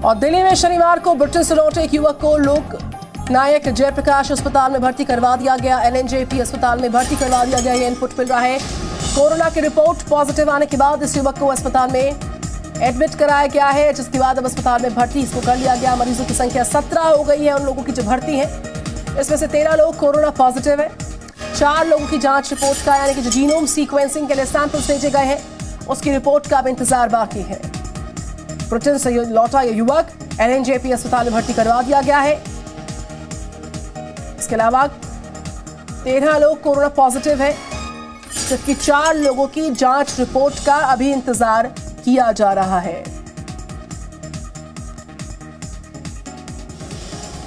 और दिल्ली में शनिवार को ब्रिटेन से लौटे एक युवक को लोक नायक जयप्रकाश अस्पताल में भर्ती करवा दिया गया। LNJP अस्पताल में भर्ती करवा दिया गया, ये इनपुट मिल रहा है। कोरोना की रिपोर्ट पॉजिटिव आने के बाद इस युवक को अस्पताल में एडमिट कराया गया है, जिसके बाद अब अस्पताल में भर्ती इसको कर लिया गया। मरीजों की संख्या 17 हो गई है उन लोगों की जो भर्ती है। इसमें से 13 लोग कोरोना पॉजिटिव है। 4 लोगों की जांच रिपोर्ट का यानी कि जो जीनोम सीक्वेंसिंग के लिए सैंपल्स भेजे गए हैं उसकी रिपोर्ट का अब इंतजार बाकी है। ब्रिटेन से लौटा यह युवक LNJP अस्पताल में भर्ती करवा दिया गया है। इसके अलावा 13 लोग कोरोना पॉजिटिव है, जबकि 4 लोगों की जांच रिपोर्ट का अभी इंतजार किया जा रहा है।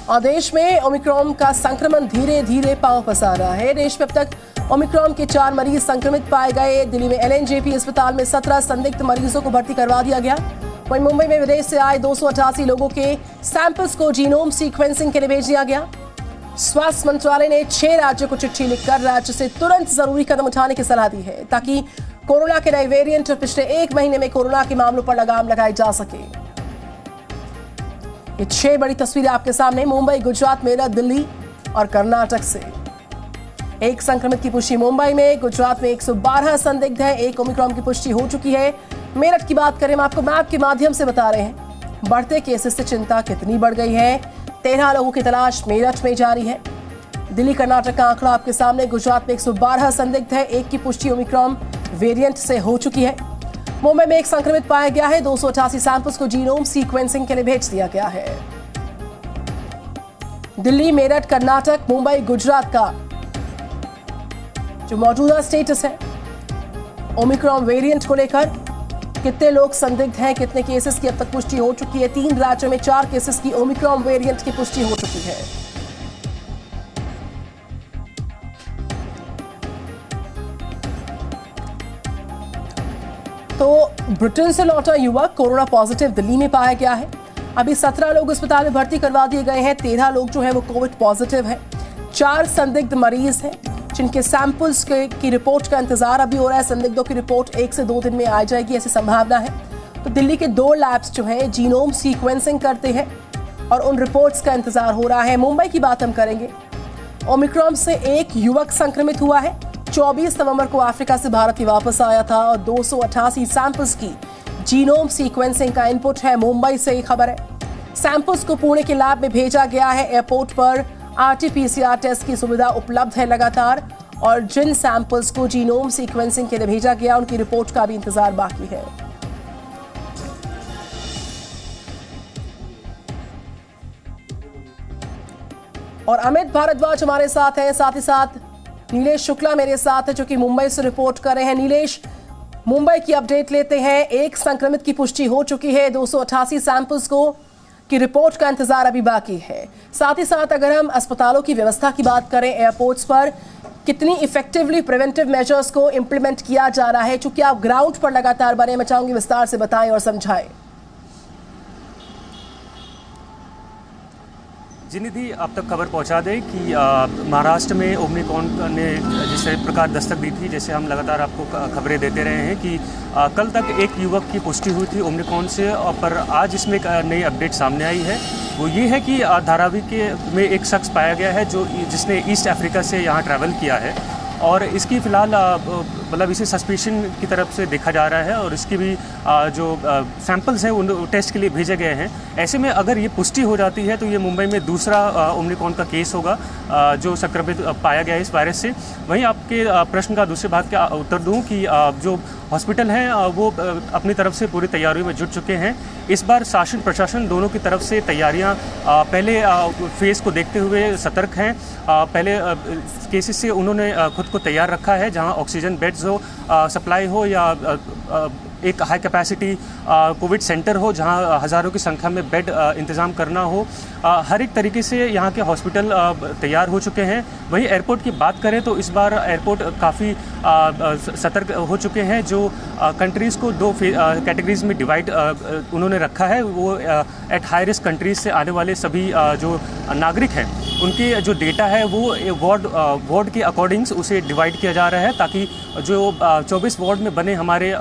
और देश में ओमिक्रॉन का संक्रमण धीरे धीरे पांव पसार रहा है। देश में अब तक ओमिक्रॉन के 4 मरीज संक्रमित पाए गए। दिल्ली में LNJP अस्पताल में 17 संदिग्ध मरीजों को भर्ती करवा दिया गया। वहीं मुंबई में विदेश से आए 288 लोगों के सैंपल्स को जीनोम सीक्वेंसिंग के लिए भेज दिया गया। स्वास्थ्य मंत्रालय ने 6 राज्यों को चिट्ठी लिखकर राज्य से तुरंत जरूरी कदम उठाने की सलाह दी है, ताकि कोरोना के नए वेरिएंट पिछले 1 महीने में कोरोना के मामलों पर लगाम लगाई जा सके। ये 6 बड़ी तस्वीरें आपके सामने मुंबई, गुजरात, मेरठ, दिल्ली और कर्नाटक से। एक संक्रमित की पुष्टि मुंबई में, गुजरात में 112 संदिग्ध है, 1 ओमिक्रॉन की पुष्टि हो चुकी है। मेरठ की बात करें, हम आपको मैप के माध्यम से बता रहे हैं बढ़ते केसेस से चिंता कितनी बढ़ गई है। 13 लोगों की तलाश मेरठ में जारी है। दिल्ली, कर्नाटक का आंकड़ा आपके सामने। गुजरात में 112 संदिग्ध है, 1 की पुष्टि ओमिक्रॉन वेरिएंट से हो चुकी है। मुंबई में 1 संक्रमित पाया गया है। 288 सैंपल्स को जीनोम सीक्वेंसिंग के लिए भेज दिया गया है। दिल्ली, मेरठ, कर्नाटक, मुंबई, गुजरात का जो मौजूदा स्टेटस है ओमिक्रॉन वेरिएंट को लेकर, कितने लोग संदिग्ध हैं, कितने केसेस की अब तक पुष्टि हो चुकी है। 3 राज्यों में 4 केसेस की ओमिक्रॉन वेरिएंट की पुष्टि हो चुकी है। तो ब्रिटेन से लौटा युवक कोरोना पॉजिटिव दिल्ली में पाया गया है। अभी 17 लोग अस्पताल में भर्ती करवा दिए गए हैं। 13 लोग जो है वो कोविड पॉजिटिव है। 4 संदिग्ध मरीज हैं जिनके सैंपल्स की रिपोर्ट का इंतजार अभी हो रहा है। संदिग्धों की रिपोर्ट 1 से 2 दिन में आ जाएगी, ऐसी संभावना है। तो दिल्ली के 2 लैब्स जो हैं जीनोम सीक्वेंसिंग करते हैं और उन रिपोर्ट्स का इंतजार हो रहा है। मुंबई की बात हम करेंगे। ओमिक्रॉन से एक युवक संक्रमित हुआ है। 24 नवंबर को अफ्रीका से भारत वापस आया था और 288 सैंपल्स की जीनोम सीक्वेंसिंग का इनपुट है। मुंबई से ही खबर है। सैंपल्स को पुणे के लैब में भेजा गया है। एयरपोर्ट पर RT-PCR टेस्ट की सुविधा उपलब्ध है लगातार, और जिन सैंपल्स को जीनोम सीक्वेंसिंग के लिए भेजा गया उनकी रिपोर्ट का भी इंतजार बाकी है। और अमित भारद्वाज हमारे साथ हैं, साथ ही साथ नीलेश शुक्ला मेरे साथ है जो कि मुंबई से रिपोर्ट कर रहे हैं। नीलेश, मुंबई की अपडेट लेते हैं। 1 संक्रमित की पुष्टि हो चुकी है। 288 सैंपल्स को की रिपोर्ट का इंतजार अभी बाकी है। साथ ही साथ अगर हम अस्पतालों की व्यवस्था की बात करें, एयरपोर्ट्स पर कितनी इफेक्टिवली प्रिवेंटिव मेजर्स को इंप्लीमेंट किया जा रहा है, चूंकि आप ग्राउंड पर लगातार बने, मैं चाहूंगी विस्तार से बताएं और समझाएं। जी निधि, आप तक खबर पहुंचा दें कि महाराष्ट्र में ओमिक्रॉन ने जिस प्रकार दस्तक दी थी, जैसे हम लगातार आपको खबरें देते रहे हैं कि कल तक एक युवक की पुष्टि हुई थी ओमिक्रॉन से, पर आज इसमें एक नई अपडेट सामने आई है। वो ये है कि धारावी में एक शख्स पाया गया है जिसने ईस्ट अफ्रीका से यहाँ ट्रैवल किया है, और इसकी फ़िलहाल मतलब इसे सस्पिशन की तरफ से देखा जा रहा है, और इसकी भी जो सैंपल्स हैं उन टेस्ट के लिए भेजे गए हैं। ऐसे में अगर ये पुष्टि हो जाती है तो ये मुंबई में दूसरा ओमिक्रॉन का केस होगा जो संक्रमित पाया गया है इस वायरस से। वहीं आपके प्रश्न का दूसरे भाग का उत्तर दूं कि जो हॉस्पिटल हैं वो अपनी तरफ से पूरी तैयारियों में जुट चुके हैं। इस बार शासन प्रशासन दोनों की तरफ से तैयारियां पहले फेज़ को देखते हुए सतर्क हैं। पहले केसेस से उन्होंने खुद को तैयार रखा है, जहां ऑक्सीजन बेड्स हो, सप्लाई हो, या एक हाई कैपेसिटी कोविड सेंटर हो जहां हज़ारों की संख्या में बेड इंतज़ाम करना हो। हर एक तरीके से यहाँ के हॉस्पिटल तैयार हो चुके हैं। वहीं एयरपोर्ट की बात करें तो इस बार एयरपोर्ट काफ़ी सतर्क हो चुके हैं। जो कंट्रीज़ को 2 कैटेगरीज में डिवाइड उन्होंने रखा है, वो एट हाई रिस्क कंट्रीज़ से आने वाले सभी जो नागरिक हैं उनके जो डेटा है वो वार्ड के अकॉर्डिंग्स उसे डिवाइड किया जा रहा है, ताकि जो 24 वार्ड में बने हमारे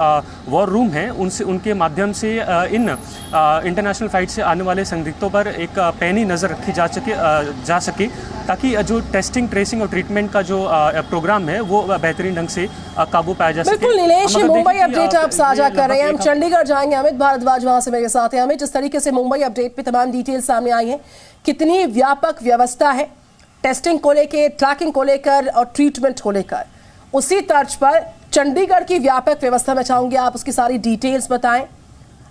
वॉर रूम हैं उनके माध्यम से इन इंटरनेशनल फ्लाइट से आने वाले संदिग्धों पर एक पैनी नज़र रखी जा सके ताकि जो टेस्टिंग, ट्रेसिंग और ट्रीटमेंट का जो प्रोग्राम है वो बेहतरीन ढंग से काबू पाया जा सके। बिल्कुल नीलेश, मुंबई अपडेट आप साझा कर रहे हैं। हम चंडीगढ़ जाएंगे, अमित भारद्वाज वहां से मेरे साथ हैं। अमित, जिस तरीके से मुंबई अपडेट पे तमाम डिटेल सामने आई है, कितनी व्यापक व्यवस्था है टेस्टिंग को लेकर, ट्रैकिंग को लेकर और ट्रीटमेंट को लेकर, उसी तर्ज पर चंडीगढ़ की व्यापक व्यवस्था में चाहूंगी आप उसकी सारी डिटेल्स बताएं।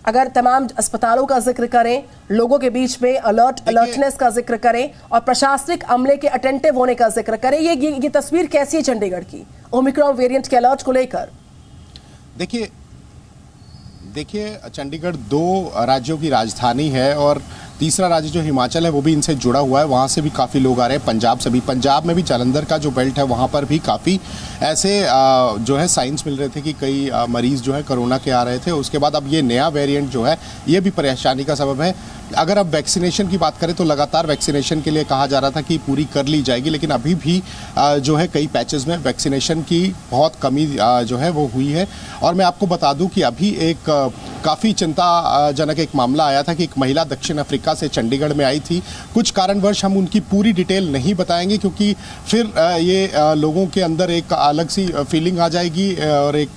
अगर तमाम अस्पतालों का जिक्र करें, लोगों के बीच में अलर्टनेस का जिक्र करें और प्रशासनिक अमले के अटेंटिव होने का जिक्र करें, ये तस्वीर कैसी है चंडीगढ़ की ओमिक्रॉन वेरिएंट के अलर्ट को लेकर? देखिए चंडीगढ़ 2 राज्यों की राजधानी है और तीसरा राज्य जो हिमाचल है वो भी इनसे जुड़ा हुआ है। वहाँ से भी काफ़ी लोग आ रहे हैं, पंजाब से भी। पंजाब में भी जालंधर का जो बेल्ट है वहाँ पर भी काफ़ी ऐसे जो है साइंस मिल रहे थे कि कई मरीज़ जो है कोरोना के आ रहे थे। उसके बाद अब ये नया वेरिएंट जो है ये भी परेशानी का सबब है। अगर अब वैक्सीनेशन की बात करें तो लगातार वैक्सीनेशन के लिए कहा जा रहा था कि पूरी कर ली जाएगी, लेकिन अभी भी जो है कई पैचेस में वैक्सीनेशन की बहुत कमी जो है वो हुई है। और मैं आपको बता दूं कि अभी एक काफ़ी चिंताजनक एक मामला आया था कि एक महिला दक्षिण अफ्रीका से चंडीगढ़ में आई थी। कुछ कारणवश हम उनकी पूरी डिटेल नहीं बताएंगे क्योंकि फिर ये लोगों के अंदर एक अलग सी फीलिंग आ जाएगी और एक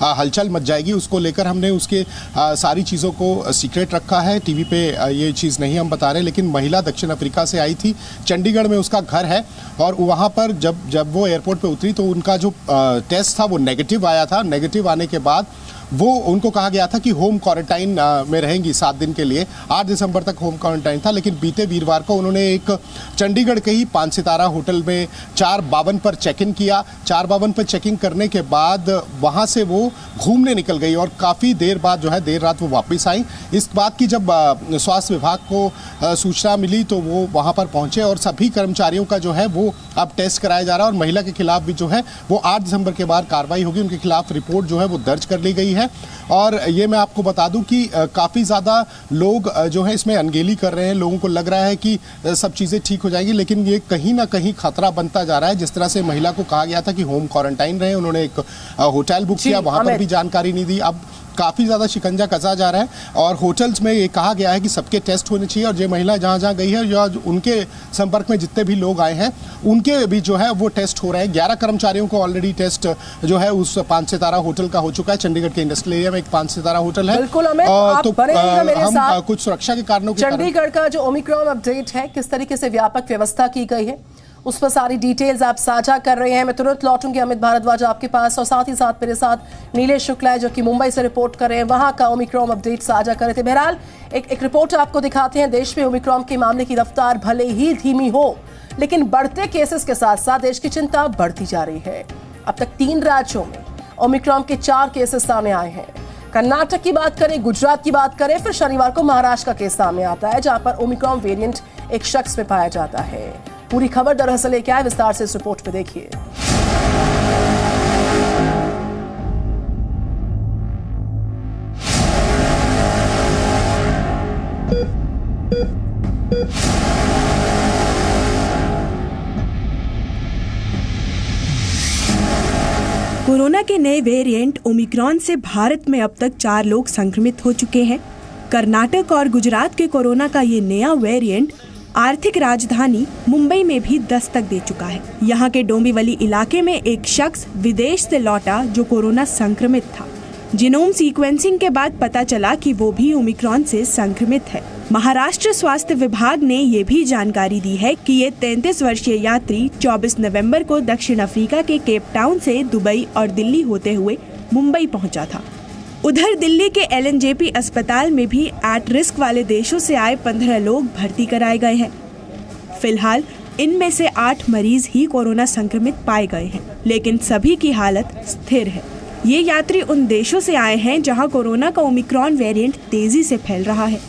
हलचल मच जाएगी। उसको लेकर हमने उसके सारी चीज़ों को सीक्रेट रखा है, टीवी पे ये चीज़ नहीं हम बता रहे। लेकिन महिला दक्षिण अफ्रीका से आई थी, चंडीगढ़ में उसका घर है और वहाँ पर जब वो एयरपोर्ट पे उतरी तो उनका जो टेस्ट था वो नेगेटिव आया था। नेगेटिव आने के बाद वो उनको कहा गया था कि होम क्वारंटाइन में रहेंगी 7 दिन के लिए। 8 दिसंबर तक होम क्वारंटाइन था, लेकिन बीते वीरवार को उन्होंने एक चंडीगढ़ के ही 5 सितारा होटल में 4:52 पर चेक इन किया। 4:52 पर चेक इन करने के बाद वहाँ से वो घूमने निकल गई और काफ़ी देर बाद जो है देर रात वो वापस आई। इस बात की जब स्वास्थ्य विभाग को सूचना मिली तो वो वहाँ पर पहुँचे और सभी कर्मचारियों का जो है वो अब टेस्ट कराया जा रहा है और महिला के खिलाफ भी जो है वो 8 दिसंबर के बाद कार्रवाई होगी। उनके खिलाफ रिपोर्ट जो है वो दर्ज कर ली गई है। और ये मैं आपको बता दूं कि काफ़ी ज़्यादा लोग जो है इसमें अनगेली कर रहे हैं। लोगों को लग रहा है कि सब चीज़ें ठीक हो जाएंगी, लेकिन ये कहीं ना कहीं खतरा बनता जा रहा है। जिस तरह से महिला को कहा गया था कि होम क्वारंटाइन रहे, उन्होंने एक होटल बुक किया, वहाँ पर भी जानकारी नहीं दी। अब काफ़ी ज़्यादा शिकंजा कसा जा रहा है और होटल्स में ये कहा गया है कि सबके टेस्ट होने चाहिए और जो महिला जहाँ गई है या उनके संपर्क में जितने भी लोग आए हैं उनके भी जो है वो टेस्ट हो रहे हैं। 11 कर्मचारियों को ऑलरेडी टेस्ट जो है उस 5 सितारा होटल का हो चुका है। चंडीगढ़ के इंडस्ट्रियल एरिया में एक 5 सितारा होटल है। बिल्कुल अमित, आप बनेगा मेरे साथ। कुछ सुरक्षा के कारणों के चंडीगढ़ का जो ओमिक्रॉन अपडेट है, किस तरीके से व्यापक व्यवस्था की गई है, उस पर सारी डिटेल्स आप साझा कर रहे हैं। मैं तुरंत लौटूंगी अमित भारद्वाज आपके पास और साथ ही साथ मेरे साथ नीलेश शुक्ला है जो कि मुंबई से रिपोर्ट कर रहे हैं, वहां का ओमिक्रॉन अपडेट साझा कर रहे थे। बहरहाल एक रिपोर्ट आपको दिखाते हैं। देश में ओमिक्रॉन के मामले की रफ्तार भले ही धीमी हो, लेकिन बढ़ते केसेस के साथ साथ देश की चिंता बढ़ती जा रही है। अब तक 3 राज्यों में ओमिक्रॉन के 4 केसेस सामने आए हैं। कर्नाटक की बात करें, गुजरात की बात करें, फिर शनिवार को महाराष्ट्र का केस सामने आता है जहां पर ओमिक्रॉन वेरिएंट एक शख्स में पाया जाता है। पूरी खबर दरअसल क्या है, विस्तार से इस रिपोर्ट पे देखिए। कोरोना के नए वेरिएंट ओमिक्रॉन से भारत में अब तक 4 लोग संक्रमित हो चुके हैं। कर्नाटक और गुजरात के कोरोना का ये नया वेरिएंट आर्थिक राजधानी मुंबई में भी दस्तक दे चुका है। यहाँ के डोंबिवली इलाके में एक शख्स विदेश से लौटा जो कोरोना संक्रमित था। जीनोम सीक्वेंसिंग के बाद पता चला कि वो भी ओमिक्रॉन से संक्रमित है। महाराष्ट्र स्वास्थ्य विभाग ने ये भी जानकारी दी है कि ये 33 वर्षीय यात्री 24 नवंबर को दक्षिण अफ्रीका के केप टाउन से दुबई और दिल्ली होते हुए मुंबई पहुंचा था। उधर दिल्ली के LNJP अस्पताल में भी एट रिस्क वाले देशों से आए 15 लोग भर्ती कराए गए हैं। फिलहाल इनमें से 8 मरीज ही कोरोना संक्रमित पाए गए हैं, लेकिन सभी की हालत स्थिर है। ये यात्री उन देशों से आए हैं जहां कोरोना का ओमिक्रॉन वेरिएंट तेजी से फैल रहा है।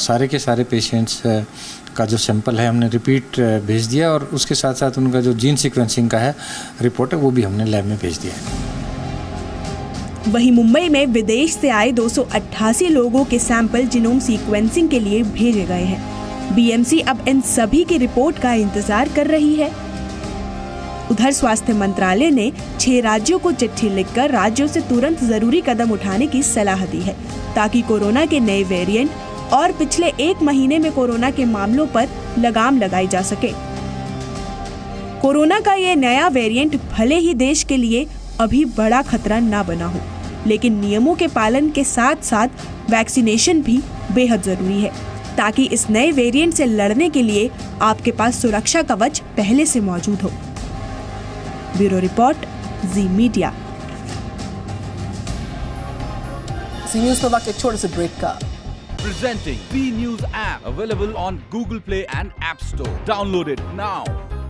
सारे के सारे पेशेंट्स का जो सैंपल है हमने रिपीट भेज दिया और उसके साथ साथ उनका जो जीन सीक्वेंसिंग का है रिपोर्ट है वो भी हमने लैब में भेज दिया है। वहीं मुंबई में विदेश से आए 288 लोगों के सैंपल जीनोम सीक्वेंसिंग के लिए भेजे गए हैं। बीएमसी अब इन सभी की रिपोर्ट का इंतजार कर रही है। उधर स्वास्थ्य मंत्रालय ने 6 राज्यों को चिट्ठी लिखकर राज्यों से तुरंत जरूरी कदम उठाने की सलाह दी है, ताकि कोरोना के नए वेरिएंट और पिछले 1 महीने में कोरोना के मामलों पर लगाम लगाई जा सके। कोरोना का ये नया वेरिएंट भले ही देश के लिए अभी बड़ा खतरा ना बना हो, लेकिन नियमों के पालन के साथ साथ वैक्सीनेशन भी बेहद जरूरी है, ताकि इस नए वेरिएंट से लड़ने के लिए आपके पास सुरक्षा कवच पहले से मौजूद हो। ब्यूरो रिपोर्ट, जी मीडिया। सी न्यूज़ पर वक्त एक छोटे से ब्रेक का। Presenting B News app, available on Google Play and App Store. Download it now.